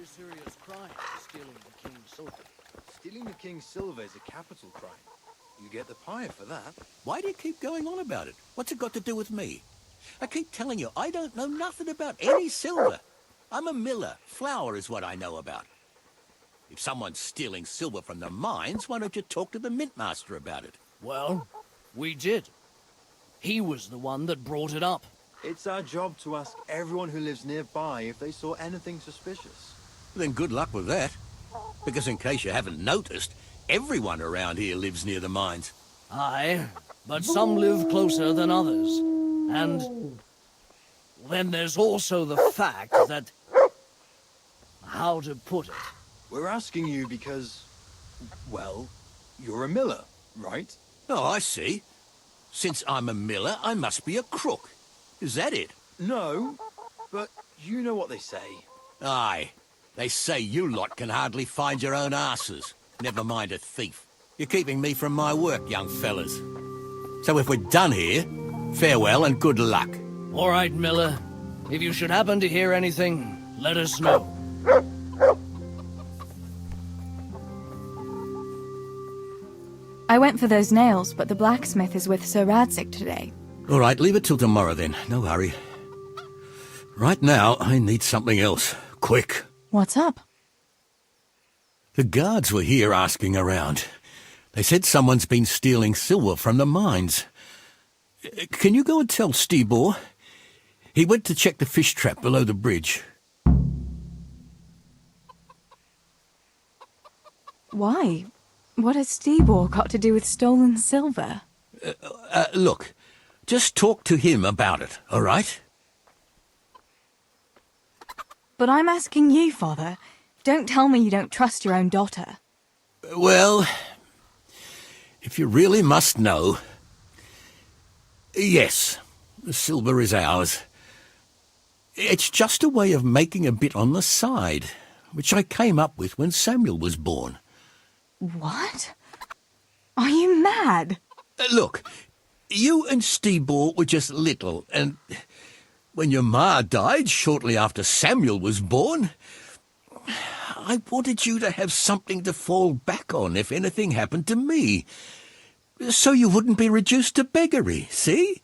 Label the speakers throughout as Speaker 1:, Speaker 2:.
Speaker 1: very serious crime, stealing the king's silver.
Speaker 2: Stealing the king's silver is a capital crime. You get the pie for that.
Speaker 3: Why do you keep going on about it? What's it got to do with me? I keep telling you, I don't know nothing about any silver. I'm a miller. Flour is what I know about. If someone's stealing silver from the mines, why don't you talk to the mintmaster about it?
Speaker 1: Well, we did. He was the one that brought it up.
Speaker 2: It's our job to ask everyone who lives nearby if they saw anything suspicious.
Speaker 3: Then good luck with that. Because in case you haven't noticed, everyone around here lives near the mines.
Speaker 1: Aye, but some live closer than others. And then there's also the fact that... how to put it?
Speaker 2: We're asking you because, well, you're a miller, right?
Speaker 3: Oh, I see. Since I'm a miller, I must be a crook. Is that it?
Speaker 2: No, but you know what they say.
Speaker 3: Aye. They say you lot can hardly find your own asses. Never mind a thief. You're keeping me from my work, young fellas. So if we're done here, farewell and good luck.
Speaker 1: All right, Miller. If you should happen to hear anything, let us know.
Speaker 4: I went for those nails, but the blacksmith is with Sir Radzig today.
Speaker 3: All right, leave it till tomorrow then. No hurry. Right now, I need something else. Quick.
Speaker 4: What's up?
Speaker 3: The guards were here asking around. They said someone's been stealing silver from the mines. Can you go and tell Stibor? He went to check the fish trap below the bridge.
Speaker 4: Why? What has Stibor got to do with stolen silver?
Speaker 3: Look, just talk to him about it, all right?
Speaker 4: But I'm asking you, Father. Don't tell me you don't trust your own daughter.
Speaker 3: Well, if you really must know... Yes, the silver is ours. It's just a way of making a bit on the side, which I came up with when Samuel was born.
Speaker 4: What? Are you mad?
Speaker 3: Look, you and Stibor were just little, and when your ma died shortly after Samuel was born, I wanted you to have something to fall back on if anything happened to me, so you wouldn't be reduced to beggary, see?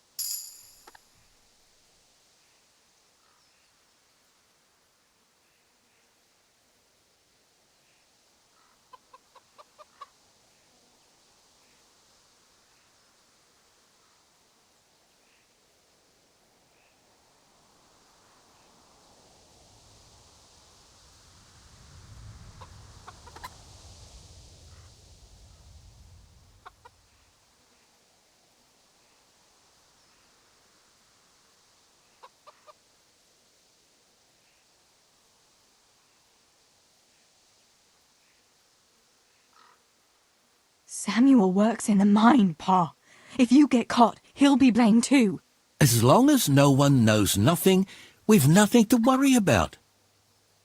Speaker 4: Samuel works in the mine, Pa. If you get caught, he'll be blamed too.
Speaker 3: As long as no one knows nothing, we've nothing to worry about.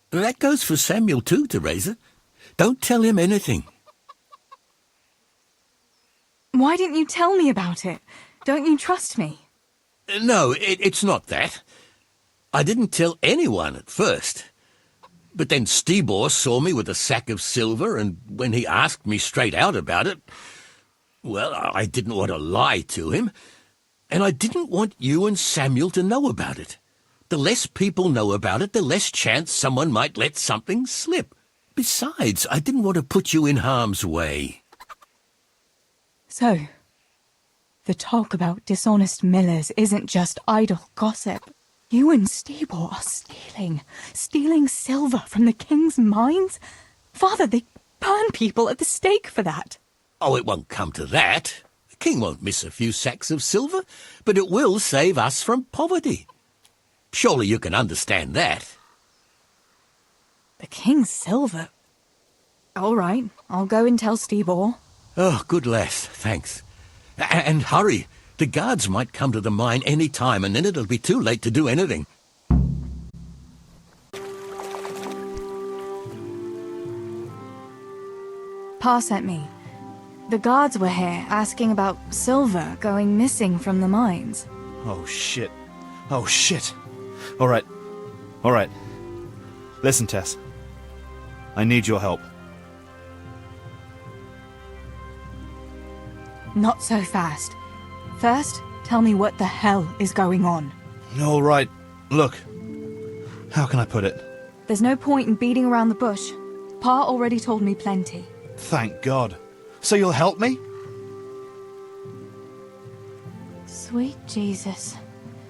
Speaker 3: That goes for Samuel too, Theresa. Don't tell him anything.
Speaker 4: Why didn't you tell me about it? Don't you trust me?
Speaker 3: No, it's not that. I didn't tell anyone at first. But then Stibor saw me with a sack of silver, and when he asked me straight out about it, well, I didn't want to lie to him, and I didn't want you and Samuel to know about it. The less people know about it, the less chance someone might let something slip. Besides, I didn't want to put you in harm's way.
Speaker 4: So, the talk about dishonest millers isn't just idle gossip. You and Stibor are stealing silver from the king's mines? Father, they burn people at the stake for that.
Speaker 3: Oh, it won't come to that. The king won't miss a few sacks of silver, but it will save us from poverty. Surely you can understand that.
Speaker 4: The king's silver? All right, I'll go and tell Stibor.
Speaker 3: Oh, good lass, thanks. And hurry. The guards might come to the mine any time, and then it'll be too late to do anything.
Speaker 4: Pa sent me. The guards were here asking about silver going missing from the mines.
Speaker 5: Oh, shit. Oh, shit. All right. Listen, Tess. I need your help.
Speaker 4: Not so fast. First, tell me what the hell is going on.
Speaker 5: All right, look. How can I put it?
Speaker 4: There's no point in beating around the bush. Pa already told me plenty.
Speaker 5: Thank God. So you'll help me?
Speaker 4: Sweet Jesus.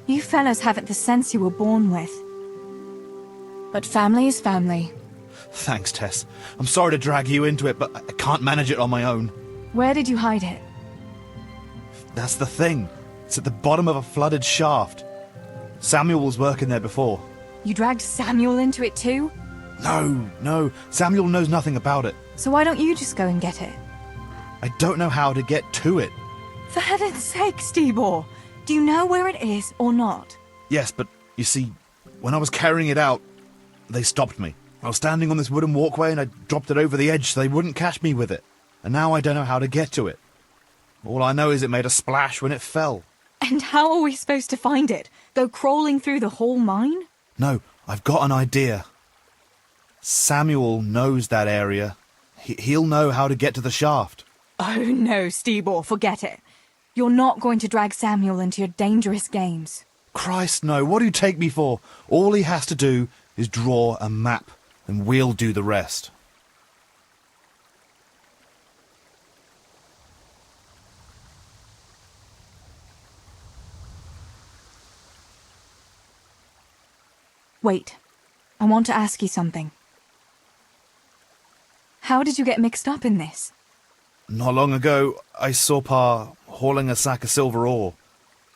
Speaker 4: You fellas haven't the sense you were born with. But family is family.
Speaker 5: Thanks, Tess. I'm sorry to drag you into it, but I can't manage it on my own.
Speaker 4: Where did you hide it?
Speaker 5: That's the thing. It's at the bottom of a flooded shaft. Samuel was working there before.
Speaker 4: You dragged Samuel into it too?
Speaker 5: No. Samuel knows nothing about it.
Speaker 4: So why don't you just go and get it?
Speaker 5: I don't know how to get to it.
Speaker 4: For heaven's sake, Stebor! Do you know where it is or not?
Speaker 5: Yes, but you see, when I was carrying it out, they stopped me. I was standing on this wooden walkway and I dropped it over the edge so they wouldn't catch me with it. And now I don't know how to get to it. All I know is it made a splash when it fell.
Speaker 4: And how are we supposed to find it? Go crawling through the whole mine?
Speaker 5: No, I've got an idea. Samuel knows that area. He'll know how to get to the shaft.
Speaker 4: Oh no, Stebor, forget it. You're not going to drag Samuel into your dangerous games.
Speaker 5: Christ, no. What do you take me for? All he has to do is draw a map, and we'll do the rest.
Speaker 4: Wait, I want to ask you something. How did you get mixed up in this?
Speaker 5: Not long ago, I saw Pa hauling a sack of silver ore.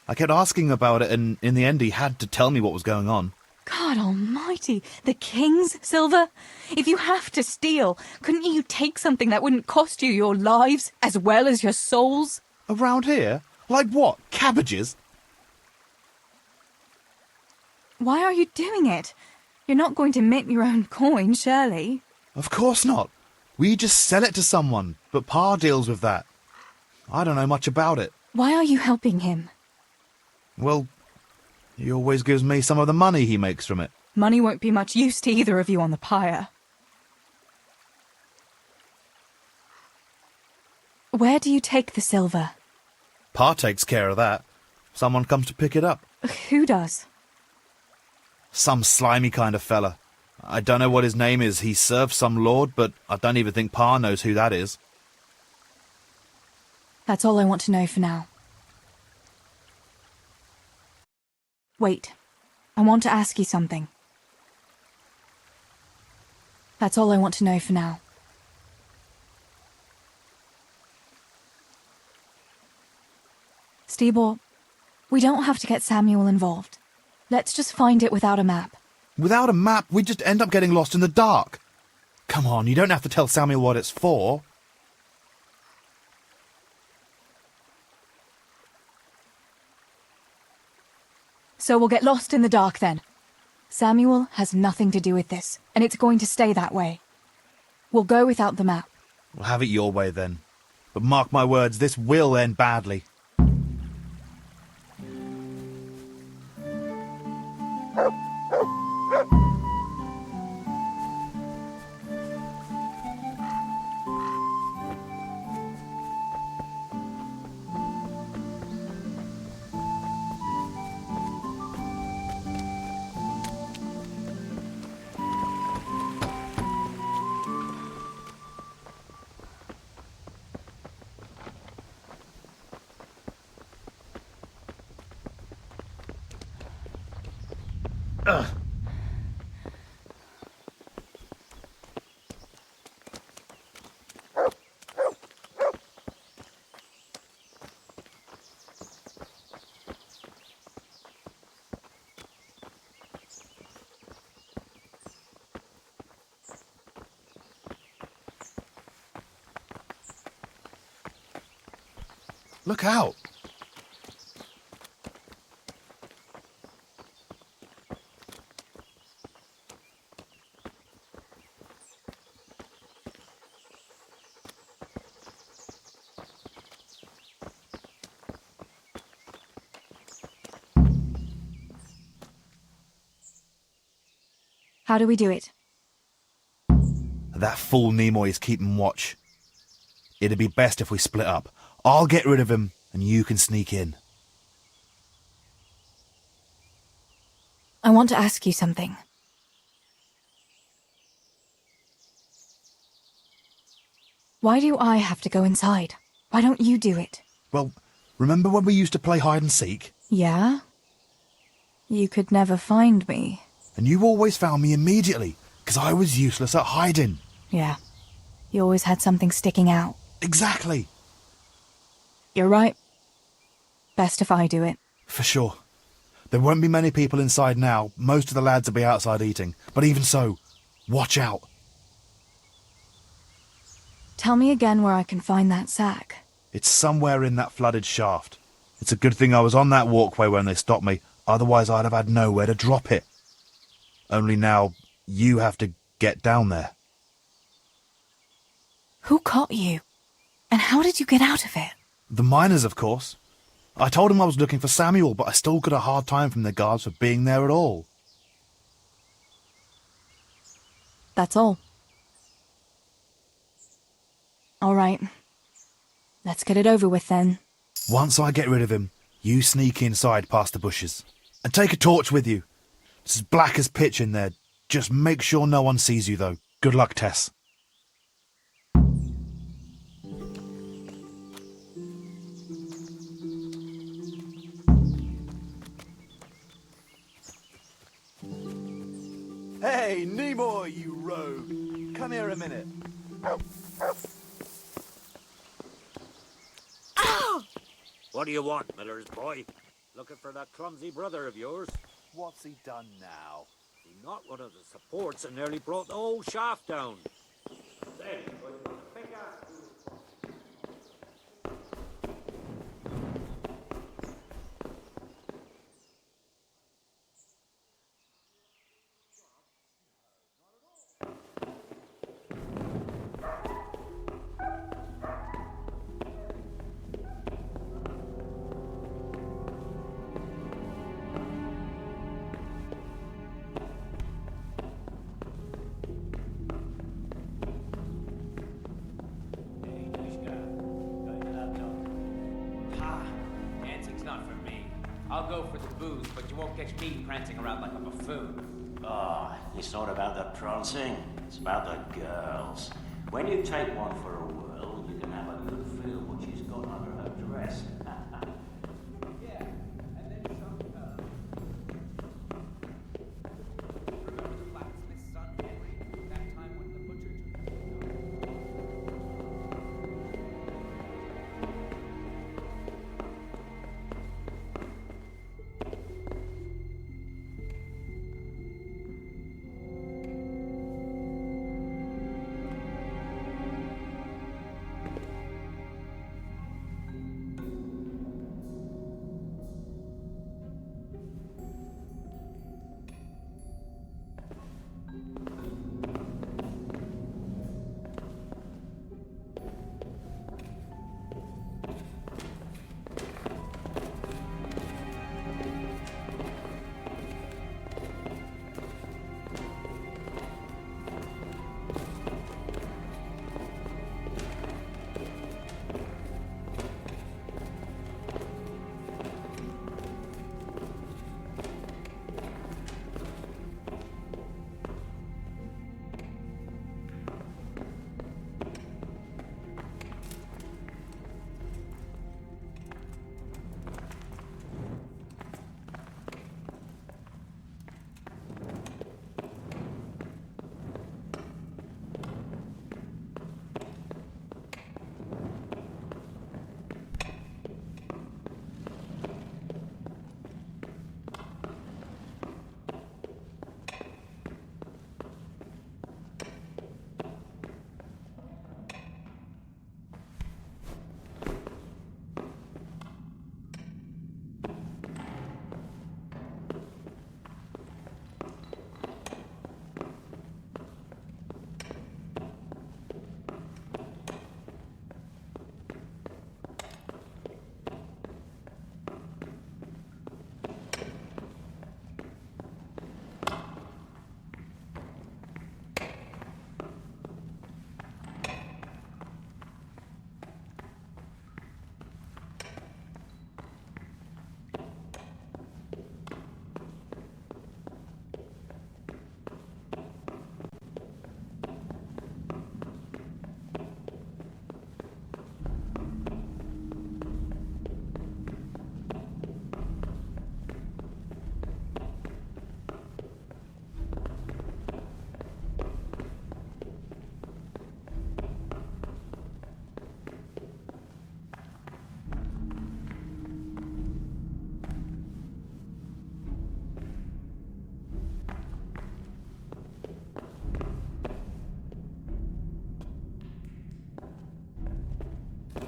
Speaker 5: I kept asking about it, and in the end he had to tell me what was going on.
Speaker 4: God almighty, the king's silver? If you have to steal, couldn't you take something that wouldn't cost you your lives as well as your souls?
Speaker 5: Around here? Like what? Cabbages?
Speaker 4: Why are you doing it? You're not going to mint your own coin, surely?
Speaker 5: Of course not. We just sell it to someone, but Pa deals with that. I don't know much about it.
Speaker 4: Why are you helping him?
Speaker 5: Well, he always gives me some of the money he makes from it.
Speaker 4: Money won't be much use to either of you on the pyre. Where do you take the silver?
Speaker 5: Pa takes care of that. Someone comes to pick it up.
Speaker 4: Who does?
Speaker 5: Some slimy kind of fella. I don't know what his name is. He serves some lord, but I don't even think Pa knows who that is.
Speaker 4: That's all I want to know for now. Wait, I want to ask you something. That's all I want to know for now. Stebor, we don't have to get Samuel involved. Let's just find it without a map.
Speaker 5: Without a map, we'd just end up getting lost in the dark. Come on, you don't have to tell Samuel what it's for.
Speaker 4: So we'll get lost in the dark then. Samuel has nothing to do with this, and it's going to stay that way. We'll go without the map.
Speaker 5: We'll have it your way then. But mark my words, this will end badly. Look out!
Speaker 4: How do we do it?
Speaker 5: That fool Nimoy is keeping watch. It'd be best if we split up. I'll get rid of him, and you can sneak in.
Speaker 4: I want to ask you something. Why do I have to go inside? Why don't you do it?
Speaker 5: Well, remember when we used to play hide and seek?
Speaker 4: Yeah? You could never find me.
Speaker 5: And you always found me immediately, because I was useless at hiding.
Speaker 4: Yeah. You always had something sticking out.
Speaker 5: Exactly.
Speaker 4: You're right. Best if I do it.
Speaker 5: For sure. There won't be many people inside now. Most of the lads will be outside eating. But even so, watch out.
Speaker 4: Tell me again where I can find that sack.
Speaker 5: It's somewhere in that flooded shaft. It's a good thing I was on that walkway when they stopped me. Otherwise I'd have had nowhere to drop it. Only now, you have to get down there.
Speaker 4: Who caught you? And how did you get out of it?
Speaker 5: The miners, of course. I told him I was looking for Samuel, but I still got a hard time from the guards for being there at all.
Speaker 4: That's all. All right. Let's get it over with then.
Speaker 5: Once I get rid of him, you sneak inside past the bushes. And take a torch with you. It's as black as pitch in there. Just make sure no one sees you, though. Good luck, Tess. Hey, Nimoy, you rogue. Come here a minute.
Speaker 6: What do you want, Miller's boy? Looking for that clumsy brother of yours?
Speaker 5: What's he done now?
Speaker 6: He knocked one of the supports and nearly brought the whole shaft down. Then, with a big ass.
Speaker 7: I'll go for the booze, but you won't catch me prancing around like a buffoon.
Speaker 6: Ah, it's not about the prancing, it's about the girls. When you take one for a whirl, you can have a good feel what she's got under her dress.
Speaker 7: Yeah, and then some remember the blacksmith's son, Henry? That time when the butcher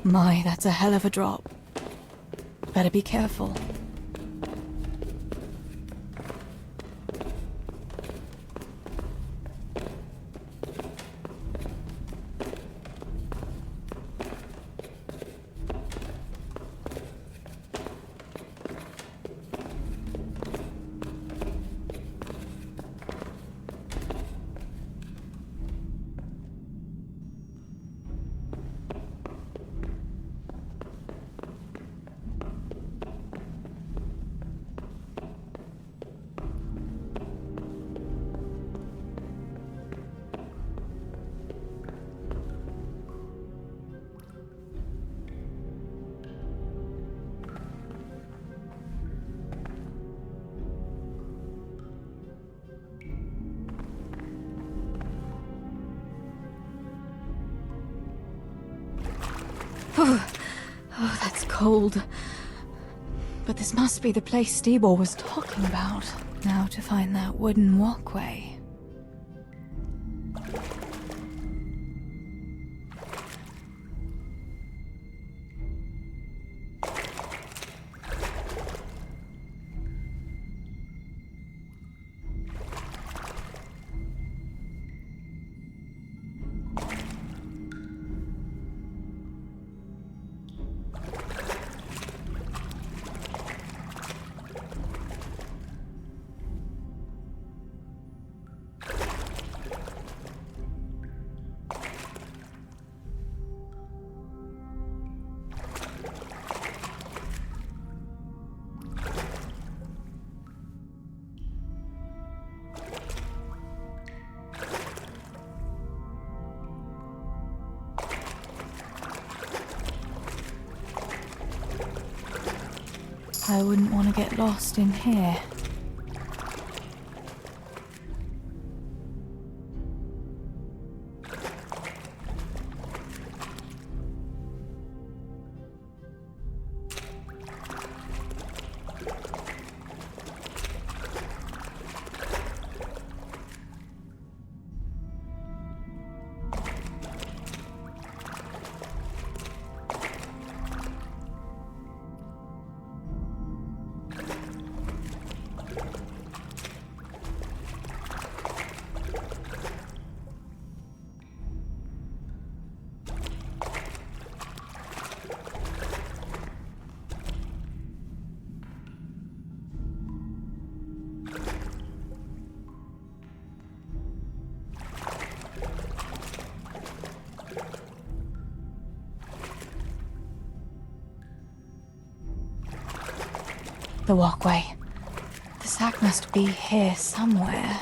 Speaker 4: My, that's a hell of a drop. Better be careful. Oh, that's cold. But this must be the place Stibor was talking about. Now to find that wooden walkway. I wouldn't want to get lost in here. The walkway. The sack must be here somewhere.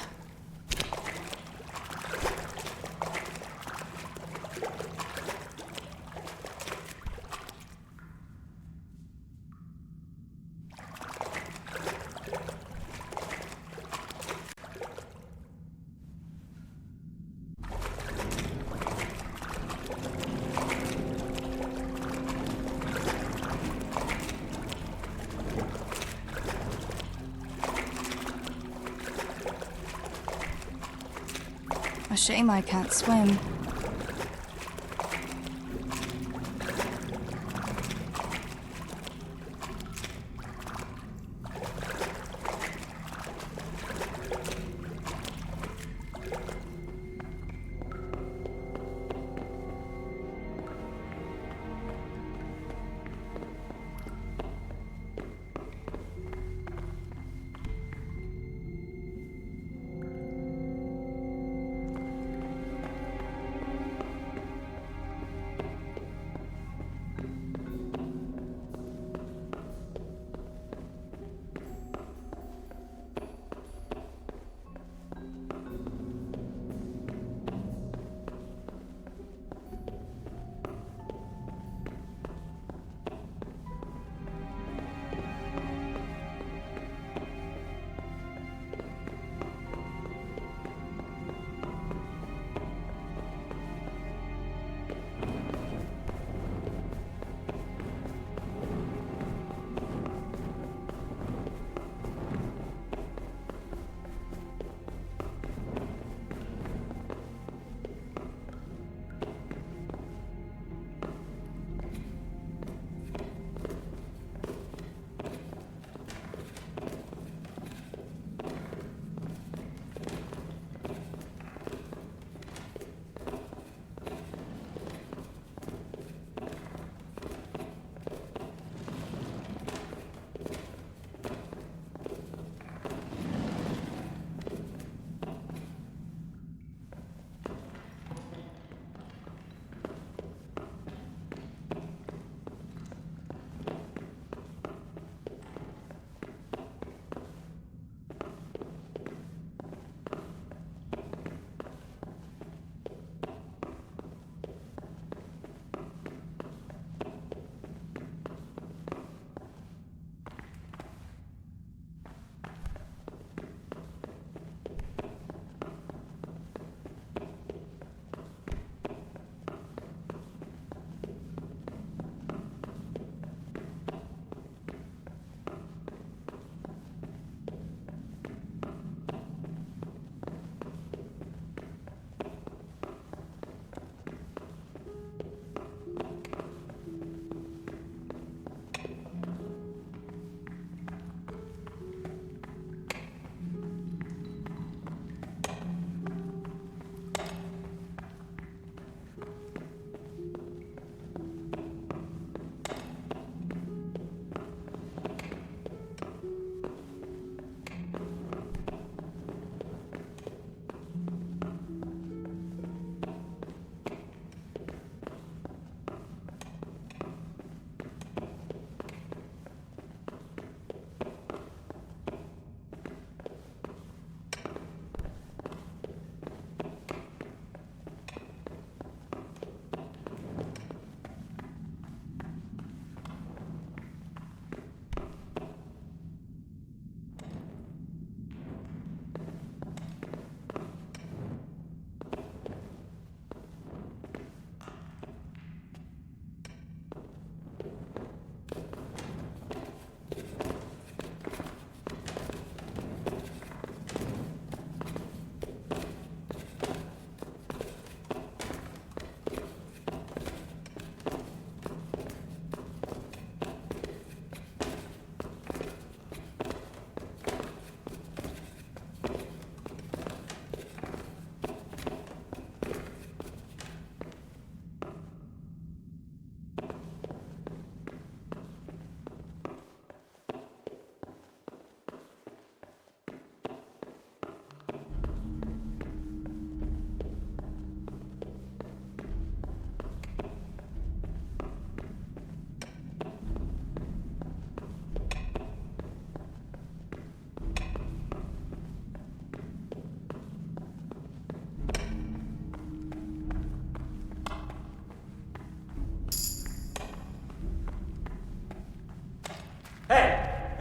Speaker 4: A shame I can't swim.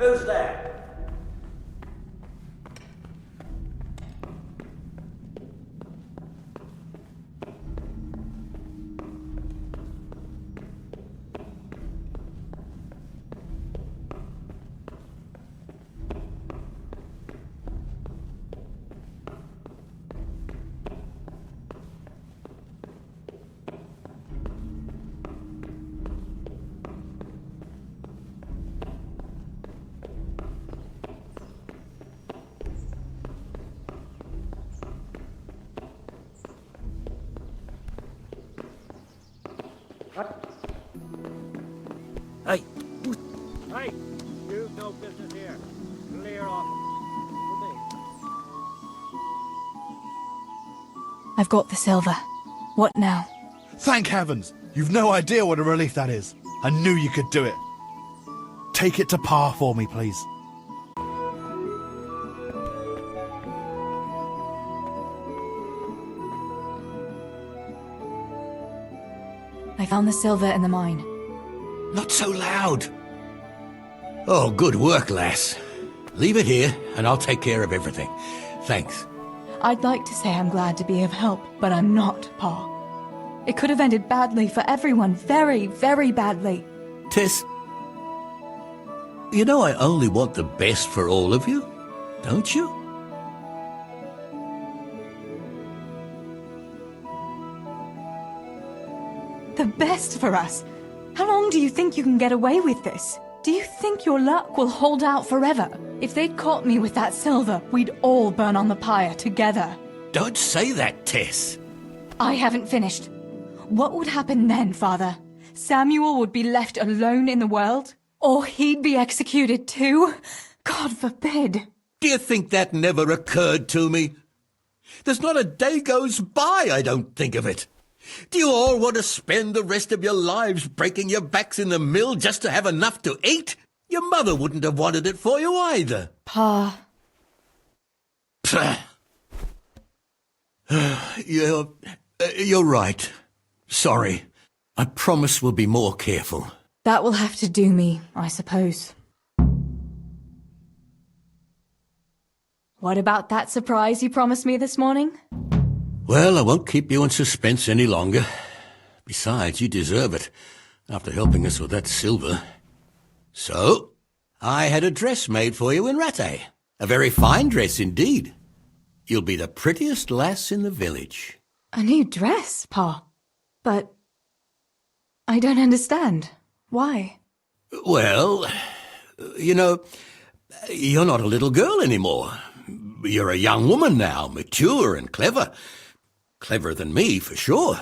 Speaker 6: Who's there?
Speaker 1: Hey,
Speaker 8: Hey, you've no business here. Clear off.
Speaker 4: I've got the silver. What now?
Speaker 5: Thank heavens! You've no idea what a relief that is. I knew you could do it. Take it to Pa for me, please.
Speaker 4: I found the silver in the mine.
Speaker 3: Not so loud. Oh, good work, lass. Leave it here, and I'll take care of everything. Thanks.
Speaker 4: I'd like to say I'm glad to be of help, but I'm not, Pa. It could have ended badly for everyone. Very, very badly.
Speaker 3: Tess, you know I only want the best for all of you, don't you?
Speaker 4: The best for us? How long do you think you can get away with this? Do you think your luck will hold out forever? If they'd caught me with that silver, we'd all burn on the pyre together.
Speaker 3: Don't say that, Tess.
Speaker 4: I haven't finished. What would happen then, Father? Samuel would be left alone in the world? Or he'd be executed too? God forbid.
Speaker 3: Do you think that never occurred to me? There's not a day goes by I don't think of it. Do you all want to spend the rest of your lives breaking your backs in the mill just to have enough to eat? Your mother wouldn't have wanted it for you either.
Speaker 4: Pa.
Speaker 3: You're right. Sorry. I promise we'll be more careful.
Speaker 4: That will have to do me, I suppose. What about that surprise you promised me this morning?
Speaker 3: Well, I won't keep you in suspense any longer. Besides, you deserve it, after helping us with that silver. So, I had a dress made for you in Rattay. A very fine dress indeed. You'll be the prettiest lass in the village.
Speaker 4: A new dress, Pa. But I don't understand. Why?
Speaker 3: Well, you know, you're not a little girl anymore. You're a young woman now, mature and clever. Cleverer than me, for sure.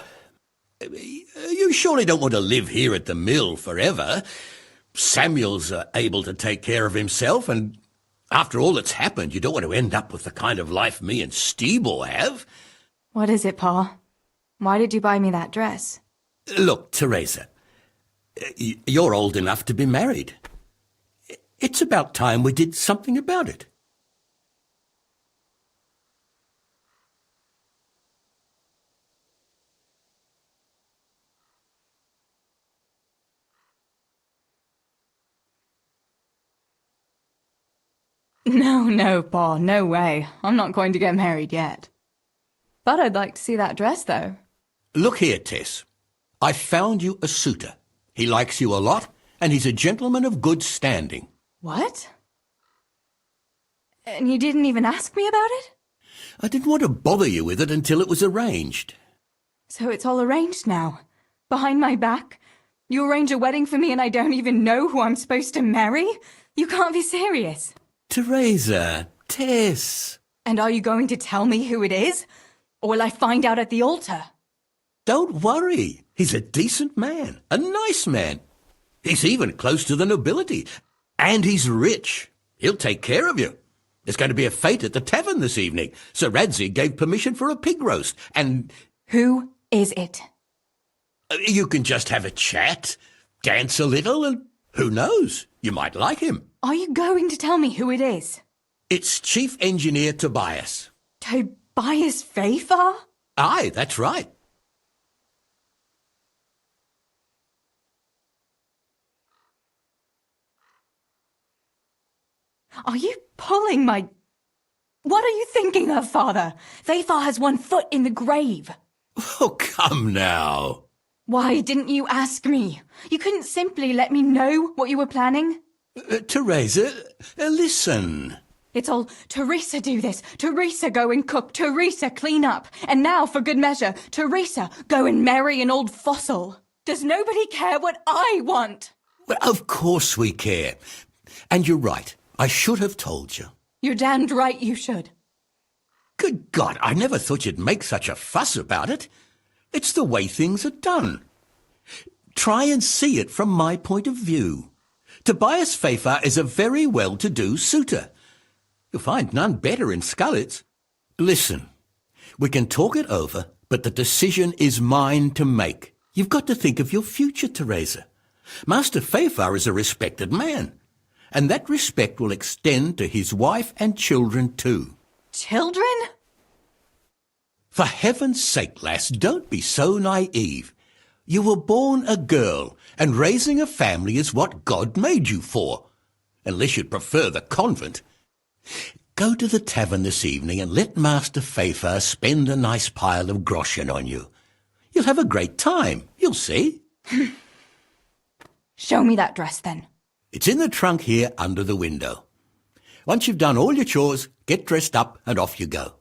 Speaker 3: You surely don't want to live here at the mill forever. Samuel's able to take care of himself, and after all that's happened, you don't want to end up with the kind of life me and Stebor have.
Speaker 4: What is it, Pa? Why did you buy me that dress?
Speaker 3: Look, Theresa, you're old enough to be married. It's about time we did something about it.
Speaker 4: No, Pa, no way. I'm not going to get married yet. But I'd like to see that dress, though.
Speaker 3: Look here, Tess. I found you a suitor. He likes you a lot, and he's a gentleman of good standing.
Speaker 4: What? And you didn't even ask me about it?
Speaker 3: I didn't want to bother you with it until it was arranged.
Speaker 4: So it's all arranged now? Behind my back? You arrange a wedding for me and I don't even know who I'm supposed to marry? You can't be serious.
Speaker 3: Theresa, Tess.
Speaker 4: And are you going to tell me who it is? Or will I find out at the altar?
Speaker 3: Don't worry. He's a decent man, a nice man. He's even close to the nobility. And he's rich. He'll take care of you. There's going to be a fete at the tavern this evening. Sir Radzig gave permission for a pig roast, and...
Speaker 4: Who is it?
Speaker 3: You can just have a chat, dance a little, and who knows? You might like him.
Speaker 4: Are you going to tell me who it is?
Speaker 3: It's Chief Engineer Tobias.
Speaker 4: Tobias Vafar?
Speaker 3: Aye, that's right.
Speaker 4: Are you pulling my... What are you thinking of, Father? Fafar has one foot in the grave.
Speaker 3: Oh, come now.
Speaker 4: Why didn't you ask me? You couldn't simply let me know what you were planning?
Speaker 3: Theresa, listen.
Speaker 4: It's all, Theresa do this, Theresa go and cook, Theresa clean up, and now, for good measure, Theresa go and marry an old fossil. Does nobody care what I want?
Speaker 3: Well, of course we care. And you're right. I should have told you.
Speaker 4: You're damned right you should.
Speaker 3: Good God, I never thought you'd make such a fuss about it. It's the way things are done. Try and see it from my point of view. Tobias Fafar is a very well-to-do suitor. You'll find none better in Scullets. Listen, we can talk it over, but the decision is mine to make. You've got to think of your future, Theresa. Master Fafar is a respected man, and that respect will extend to his wife and children too.
Speaker 4: Children?
Speaker 3: For heaven's sake, lass, don't be so naive. You were born a girl, and raising a family is what God made you for. Unless you'd prefer the convent. Go to the tavern this evening and let Master Fafar spend a nice pile of groschen on you. You'll have a great time, you'll see.
Speaker 4: Show me that dress, then.
Speaker 3: It's in the trunk here under the window. Once you've done all your chores, get dressed up and off you go.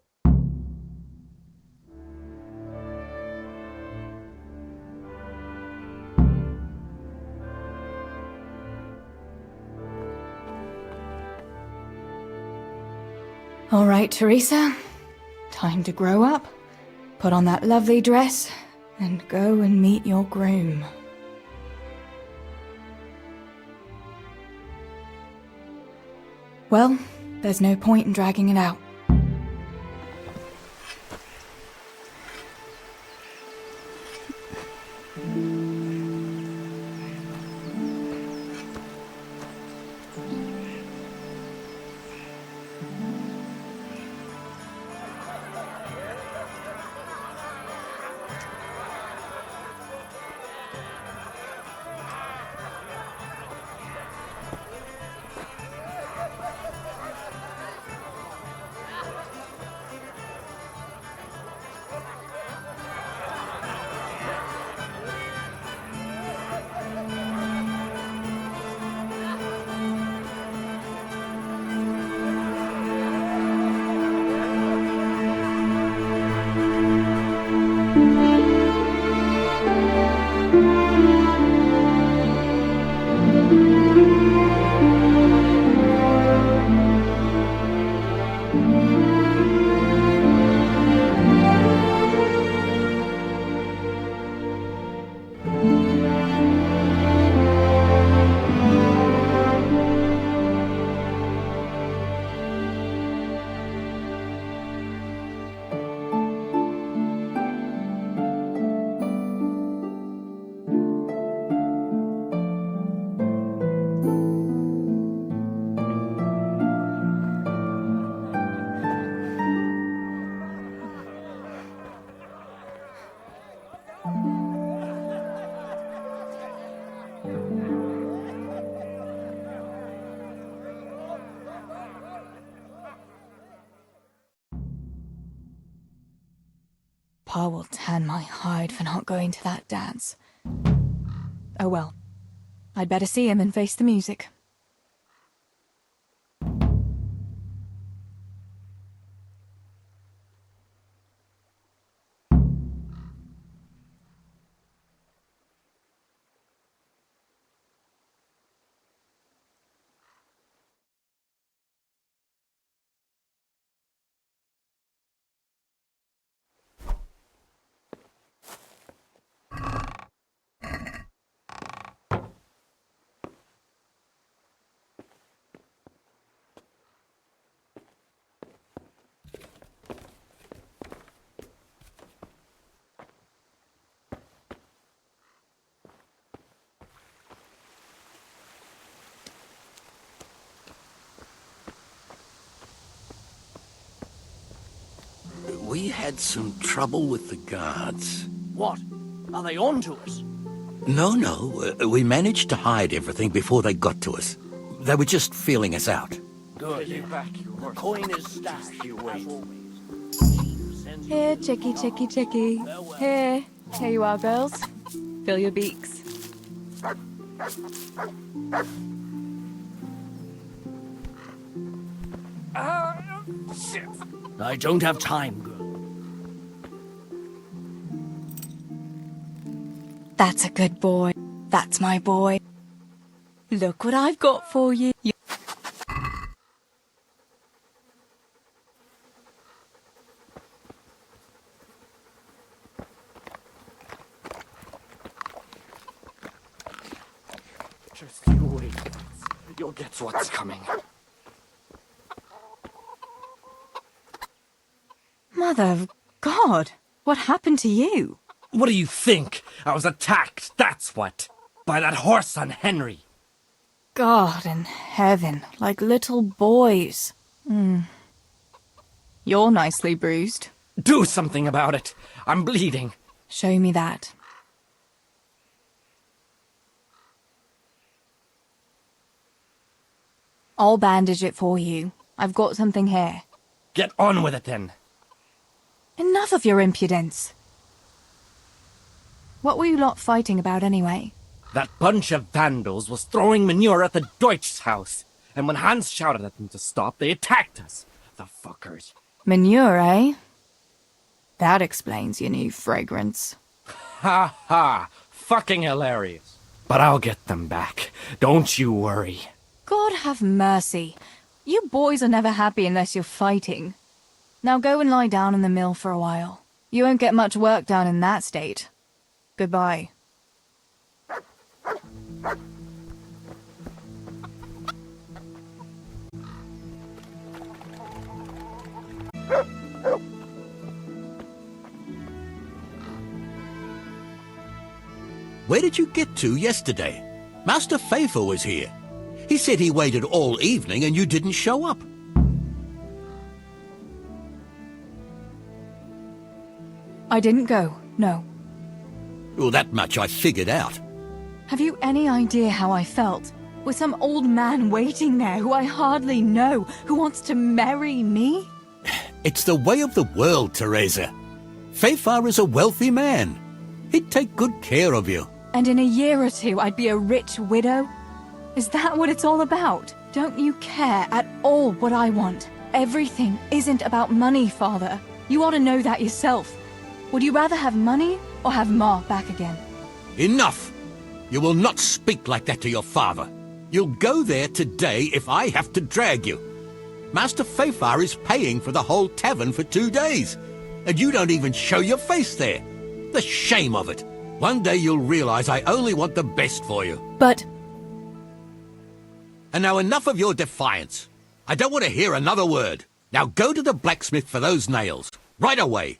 Speaker 4: All right, Theresa. Time to grow up, put on that lovely dress, and go and meet your groom. Well, there's no point in dragging it out. Pa will tan my hide for not going to that dance. Oh well. I'd better see him and face the music.
Speaker 3: We had some trouble with the guards.
Speaker 1: What? Are they on to us?
Speaker 3: No. We managed to hide everything before they got to us. They were just feeling us out.
Speaker 1: Good.
Speaker 8: Give me back your
Speaker 1: Coin is stashed,
Speaker 8: You
Speaker 1: as
Speaker 8: wait.
Speaker 1: always. Send you
Speaker 4: Here,
Speaker 1: to
Speaker 4: chickie,
Speaker 1: the
Speaker 4: chickie,
Speaker 1: lodge.
Speaker 4: chickie.
Speaker 1: Farewell.
Speaker 4: Here you are, girls. Fill your beaks.
Speaker 8: Shit.
Speaker 1: I don't have time, girl.
Speaker 4: That's a good boy. That's my boy. Look what I've got for you.
Speaker 8: Just you wait. You'll get what's coming.
Speaker 4: Mother of God, what happened to you?
Speaker 9: What do you think? I was attacked, that's what. By that horse on Henry.
Speaker 4: God in heaven, like little boys. You're nicely bruised.
Speaker 9: Do something about it. I'm bleeding.
Speaker 4: Show me that. I'll bandage it for you. I've got something here.
Speaker 9: Get on with it then.
Speaker 4: Enough of your impudence. What were you lot fighting about anyway?
Speaker 9: That bunch of vandals was throwing manure at the Deutsch's house. And when Hans shouted at them to stop, they attacked us. The fuckers.
Speaker 4: Manure, eh? That explains your new fragrance.
Speaker 9: Ha ha. Fucking hilarious. But I'll get them back. Don't you worry.
Speaker 4: God have mercy. You boys are never happy unless you're fighting. Now go and lie down in the mill for a while. You won't get much work done in that state. Goodbye.
Speaker 3: Where did you get to yesterday? Master Faithful was here. He said he waited all evening and you didn't show up.
Speaker 4: I didn't go, no.
Speaker 3: Well, that much I figured out.
Speaker 4: Have you any idea how I felt? With some old man waiting there who I hardly know, who wants to marry me?
Speaker 3: It's the way of the world, Theresa. Faithful is a wealthy man. He'd take good care of you.
Speaker 4: And in a year or two I'd be a rich widow? Is that what it's all about? Don't you care at all what I want? Everything isn't about money, Father. You ought to know that yourself. Would you rather have money or have Ma back again?
Speaker 3: Enough! You will not speak like that to your father. You'll go there today if I have to drag you. Master Faithful is paying for the whole tavern for 2 days, and you don't even show your face there. The shame of it. One day you'll realize I only want the best for you.
Speaker 4: But...
Speaker 3: And now enough of your defiance. I don't want to hear another word. Now go to the blacksmith for those nails. Right away.